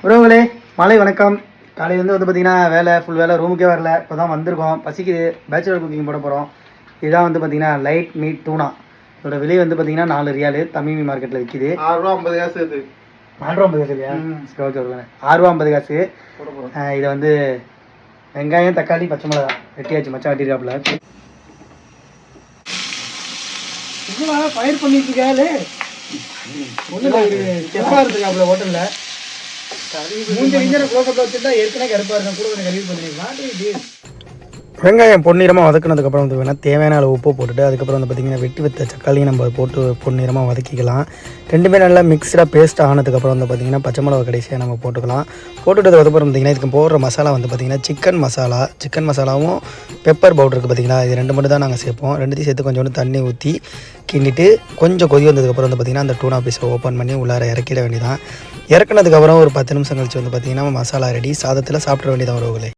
உறவுகளே மாலை வணக்கம். காலையிலேருந்து பார்த்தீங்கன்னா வேலை ஃபுல் வேலை, ரூமுக்கே வரல. இப்போ தான் வந்திருக்கோம், பசிக்குது. பேச்சுலர் குக்கிங் போட போகிறோம். இதுதான் பார்த்தீங்கன்னா லைட் மீட் டூனா. இதோட விலை பார்த்தீங்கன்னா 4 ரியாலு. தமிழ் மார்க்கெட்டில் விற்கிது. 6 ரூபா 50 காசு. இது 4 ரூபா 50 காசு இல்லையா? ஓகே ஓகே, 6 ரூபா 50 காசு. இதை வெங்காயம், தக்காளி, பச்சை மிளகா வெட்டியாச்சு. மச்சான் வெட்டிருக்காப்புல. ஃபயர் பண்ணிட்டு இருக்காரு. ஒன்றும் செஃப்பாக இருக்காப்புல ஹோட்டலில். வெங்காயம் பொன்னிறமாக வதக்கினதுக்கப்புறம் வேணால் தேவையான அளவு உப்பு போட்டுட்டு அதுக்கப்புறம் பார்த்தீங்கன்னா வெட்டி வைத்த தக்காளியும் நம்ம போட்டு பொன்னிறமாக வதக்கிக்கலாம். ரெண்டுமே நல்லா மிக்ஸ்டாக பேஸ்ட் ஆனதுக்கப்புறம் பார்த்தீங்கன்னா பச்சை மிளகா கடைசியாக நம்ம போட்டுக்கலாம். போட்டுட்டதுக்கு அப்புறம் பார்த்தீங்கன்னா இதுக்கு போடுற மசாலா பார்த்தீங்கன்னா சிக்கன் மசாலாவும் பெப்பர் பவுடருக்கு பார்த்தீங்கன்னா இது 2 மட்டும் தான் நாங்கள் சேர்ப்போம். 2த்தையும் சேர்த்து கொஞ்சோண்டு தண்ணி ஊற்றி கிண்டிட்டு கொஞ்சம் கொதி வந்ததுக்கப்புறம் பார்த்தீங்கன்னா அந்த டூனா பீஸை ஓப்பன் பண்ணி உள்ளார இறக்கிட வேண்டியதான். இறக்குனதுக்கப்புறம் ஒரு 10 நிமிஷம் கழிச்சு பார்த்தீங்கன்னா மசாலா ரெடி. சாதத்தில் சாப்பிட வேண்டியதான் உறவுகளே.